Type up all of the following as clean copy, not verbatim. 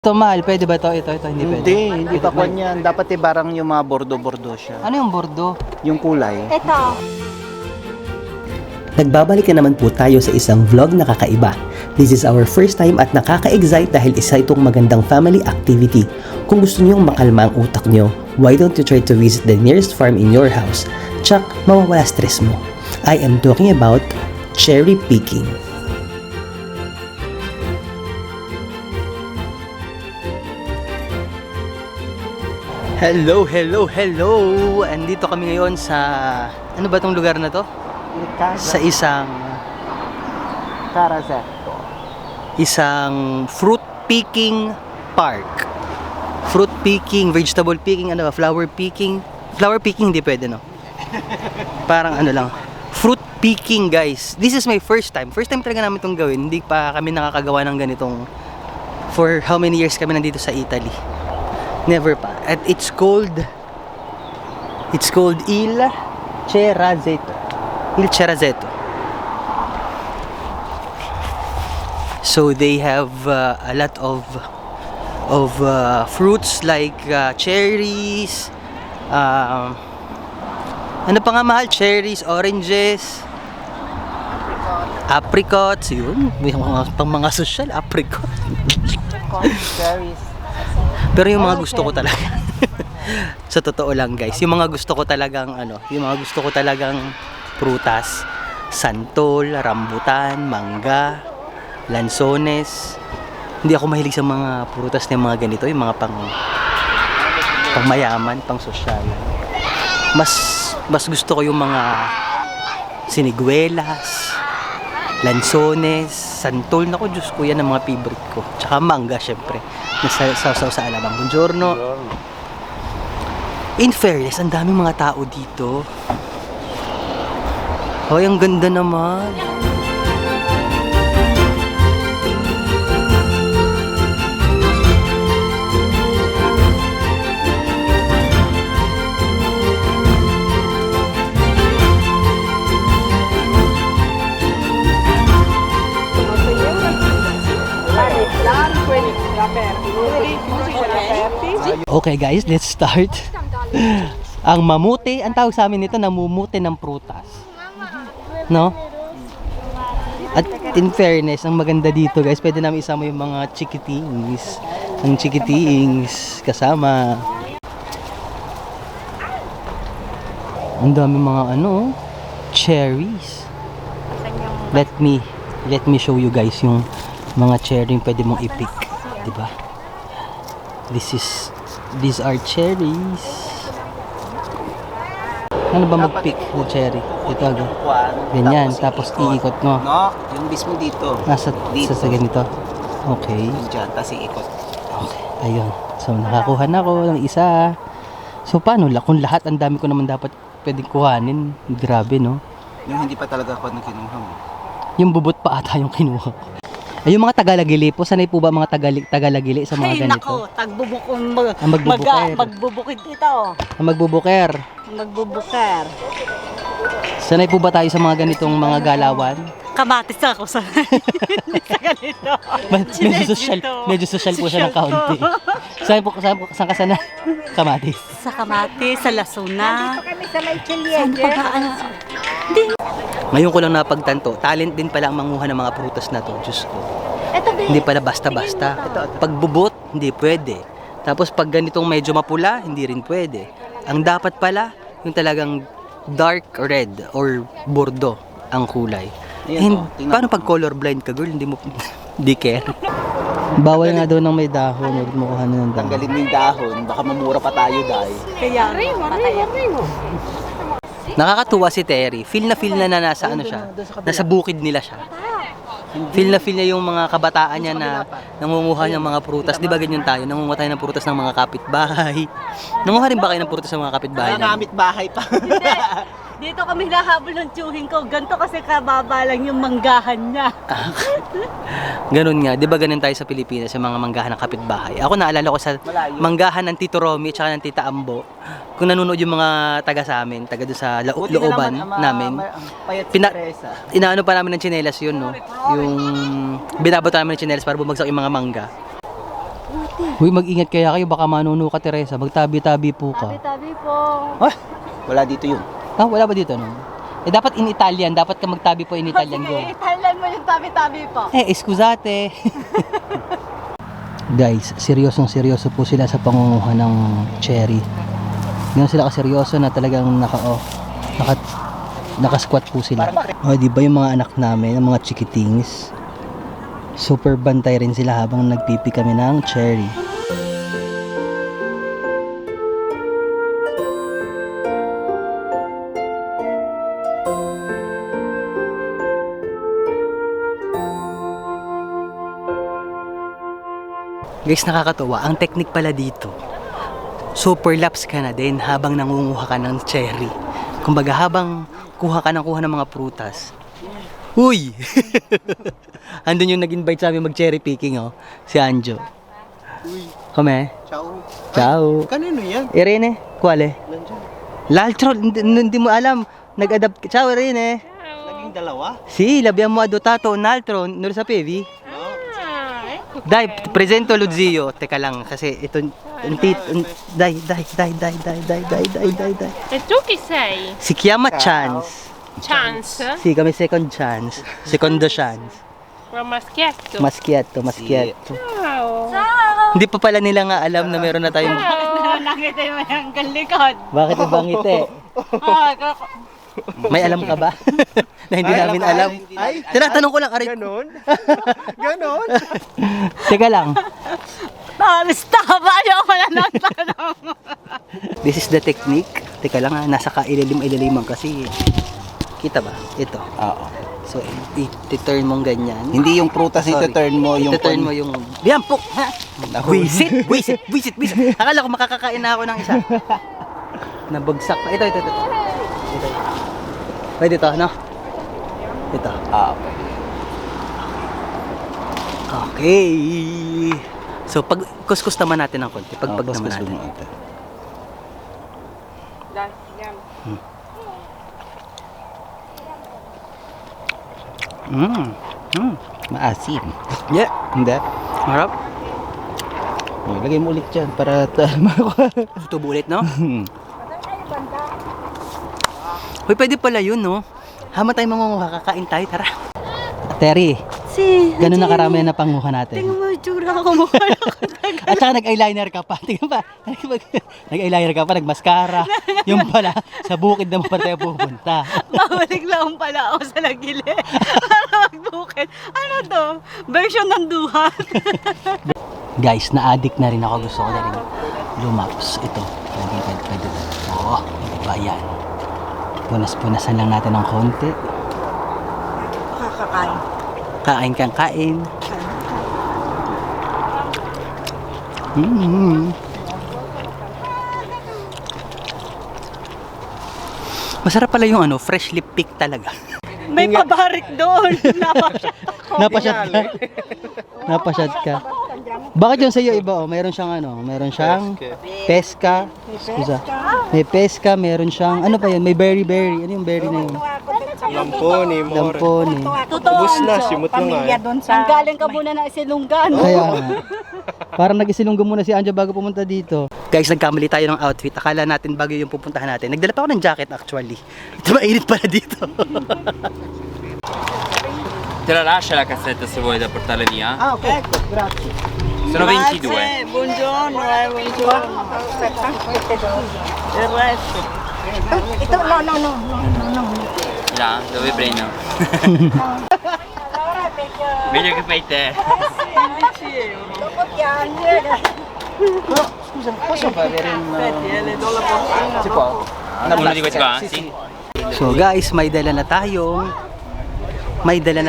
Ito mahal, pwede ba to? Ito, hindi pwede. Hindi pa kwan yan. Dapat barang yung mga bordo-bordo siya. Ano yung bordo? Yung kulay. Ito. Nagbabalik na naman po tayo sa isang vlog na kakaiba. This is our first time at nakaka-excite dahil isa itong magandang family activity. Kung gusto niyong makalma ang utak niyo, why don't you try to visit the nearest farm in your house? Tsak, mawawala stress mo. I am talking about cherry picking. Hello! Andito kami ngayon sa... Ano ba tong lugar na to? Sa isang fruit picking park. Fruit picking, vegetable picking, ano ba? Flower picking. Flower picking hindi pwede, no? Parang ano lang. Fruit picking, guys. This is my first time. First time talaga namin itong gawin. Hindi pa kami nakakagawa ng ganitong... For how many years kami nandito sa Italy? Never pa. At it's called Il Cerazeto. Il Cerazeto. So they have a lot of fruits like cherries. Ano pa nga mahal? Cherries, oranges, apricots. Yun, may mga social apricot. Cherries. Pero yung mga gusto ko talaga sa totoo lang guys, yung mga gusto ko talagang prutas, santol, rambutan, mangga, lansones. Hindi ako mahilig sa mga prutas na mga ganito, yung mga pang mayaman, pang sosyal. Mas gusto ko yung mga siniguelas, lansones, santol. Naku, Diyos ko, yan ang mga favorite ko. Tsaka mangga, syempre. Nasasaw sa alamang. Buongiorno. In fairness, ang daming mga tao dito. Hoy, ang ganda naman. Okay guys, let's start. Ang mamute, ang tawag sa amin nito, namumute ng prutas. No? At in fairness, ang maganda dito guys, pwede namin isama yung mga chikitings. Ang chikitings kasama. Ang dami mga cherries. Let me show you guys yung mga cherry pwede mong i-pick, di ba? These are cherries. Ano ba mag-pick ng cherry? Ito agad. Ganyan, tapos iikot mo. No, yung mismo dito. Nasa dito. sa ganito. Okay. Diyan, tapos iikot. Okay, ayun. So nakakuha na ako ng isa. So paano? Kung lahat ang dami ko naman dapat pwedeng kuhanin. Grabe, no? Yung hindi pa talaga ako kinuha mo. Yung bubot pa ata yung kinuha ko. Ay, yung mga Tagalagili po, sanay po ba mga Tagalagili sa mga ganito? Ay, nako, tagbubukong magbubukid ito. Ang magbubuker. Magbubuker. Sanay po ba tayo sa mga ganitong mga galawan? Kamatis ako sa ganito. Medyo social po siya ng kaunti. Saan ka sana? Kamatis. Sa kamatis, sa lasuna. Dito kami sa may Saan Chiliente. pa ba? Ngayon ko lang napagtanto, talent din pala ang manguha ng mga prutas na to. Diyos ko. Hindi pala basta-basta. Pag bubot, hindi pwede. Tapos pag ganitong medyo mapula, hindi rin pwede. Ang dapat pala, yung talagang dark red or bordo ang kulay. Paano pag colorblind ka, girl? Hindi mo di care. Bawal nga daw ng may dahon. Huwag mo kuha na ng dahon. Tanggalin mo yung dahon, baka mamura pa tayo dahil. Kaya, patay. Nakakatuwa si Terry. Feel na nasa ano siya. Nasa bukid nila siya. Feel niya yung mga kabataan niya na nangunguha ng mga prutas. Di ba ganyan tayo? Nangunguha tayo ng prutas ng mga kapitbahay. Nangunguha rin ba kayo ng prutas ng mga kapitbahay? Nangamit bahay pa. Dito kami nahabol ng tsuhin ko. Ganto kasi kababa lang yung manggahan niya. Ganun nga. Di ba ganun tayo sa Pilipinas, sa mga manggahan ng kapitbahay? Ako naalala ko sa manggahan ng Tito Romy at ng Tita Ambo. Kung nanonood yung mga taga sa amin, taga doon sa looban namin, inaano pa namin ng tsinelas yun, no? Yung binabot namin ng tsinelas para bumagsak yung mga mangga. Uy, mag-ingat kaya kayo, baka manuno ka, Teresa. Magtabi-tabi po ka. Tabi-tabi po. Ah, wala dito yun. Ah, wala ba dito, no? Eh, dapat in Italian. Dapat ka magtabi po in Italian. Go. Sige, Thailand mo yung tabi-tabi po. Eh, scusate. Guys, seryosong-seryoso po sila sa pangunguha ng cherry. Ganun sila kaseryoso na talagang naka-squat po sila. Oh, di ba yung mga anak namin, yung mga chikitings? Super bantay rin sila habang nagpipi kami ng cherry. Guys, nakakatuwa. Ang technique pala dito, super laps ka na din habang nangunguha ka ng cherry. Kumbaga, habang kuha ng mga prutas. Uy! Andun yung nag-invite sa amin mag-cherry picking, oh. Si Anjo. Uy, Kame. ciao. Ciao. Kanino yan? Irene, quale? Nandiyan. L'altro, hindi mo alam. Nag-adapt. Ciao, Irene. Naging dalawa? Sì, l'abbiamo adottato un altro. Non lo sapevi? No. Dai, presento lo zio. Teka lang, kasi ito... Dai. E tu chi sei? Si chiama Chance. Chance? Sì, kami second chance. Secondo chance. Un maschietto? Maschietto. Ciao! Hindi pa pala nila nga alam na meron na tayong... Nakita mo yung galikod. Bakit ibangiti? May alam ka ba? Na hindi namin alam. Ay, Tinatanong ko lang, Aray. ganon? Ganon? Teka lang. Stop! Ayaw ko na nagtanong. This is the technique. Teka lang ha, nasa kailalim-ilaliman kasi. Kita ba? Ito. Oo. So, i-turn mong ganyan. Hindi yung prutas ito-turn mo yung... I-turn mo yung... Yan po! Ha? Wisit! Akala ko makakakain na ako ng isa. Nabagsak pa. Ito. Pwede ito, no? Ito. Ah, Okay. So, pag kuskus naman natin ng konti. Pagpag naman natin. Dai, andiamo. maasim. Yeah. Hindi? Harap. Oh, lagay mo ulit dyan para Tubo ulit, no? Uy, pwede pala yun, no? Hama tayo mangunguha, kakain tayo, tara. Terry, Si, gano'n na karami na panguha natin? tingnan mo yung tsura ko mukha ako. At saka nag-eyeliner ka pa. Tingnan pa. Nag-eyeliner ka pa, nag-mascara. Yung pala, sa bukid naman pa tayo pupunta. Babalik lang pala ako sa lagili. Para magbukid. Ano to? Version ng duhat. Guys, na-addict na rin ako. Gusto ko na rin lumaps. Ito. Pwede. Oo, diba yan? Punas-punasan lang natin ng konti. Kakakain. Kain kang kain. Masarap pala yung freshly picked talaga. May pabarik doon. Napasyat ka. Napasyat ka. Bakit yung sa'yo iba, Meron siyang meron siyang peska. Excusa. May peska, meron siyang, ano pa yun? May berry. Ano yung berry na yun? Lamponi, Lamponi. Totoo. na, simot lang nga. Ang galing ka muna ng Isilungan. Kaya nga. Parang nag-isilunggo muna si Anja bago pumunta dito. Guys, nagkamali tayo ng outfit. Akala natin bago yung pupuntahan natin. Nagdala pa ako ng jacket actually. Ito mainit pala dito. Te la lascia la cassetta se vuoi da portarla via? Ah, okay. Grazie. Sono 22. Buongiorno, buongiorno. Il resto. Ito, no. Là, dove prendo? Meglio che fai te. 15 euro. Dopo ti Scusa, posso avere un... le do la portina. Si può? Uno di questi qua? Sì. So guys, may dala na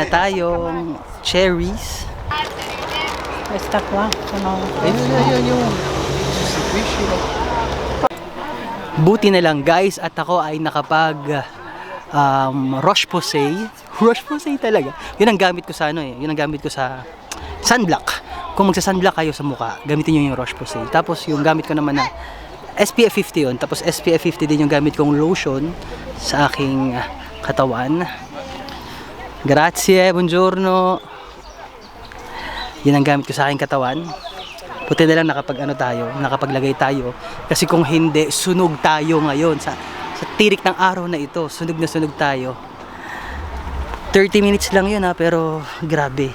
tayong cherries. Questa qua sono... Buti na lang guys at ako ay nakapag Roche-Posay. Roche-Posay talaga. Yun ang gamit ko sa Yun ang gamit ko sa sunblock. Kung magsa-sunblock kayo sa mukha, gamitin nyo yung Roche-Posay. Tapos yung gamit ko naman na SPF 50 yun. Tapos SPF 50 din yung gamit kong lotion sa aking katawan. Grazie, buongiorno. Yan ang gamit ko sa aking katawan. Buti na lang nakapaglagay tayo. Kasi kung hindi, sunog tayo ngayon. Sa tirik ng araw na ito, sunog na sunog tayo. 30 minutes lang yun ha, pero grabe.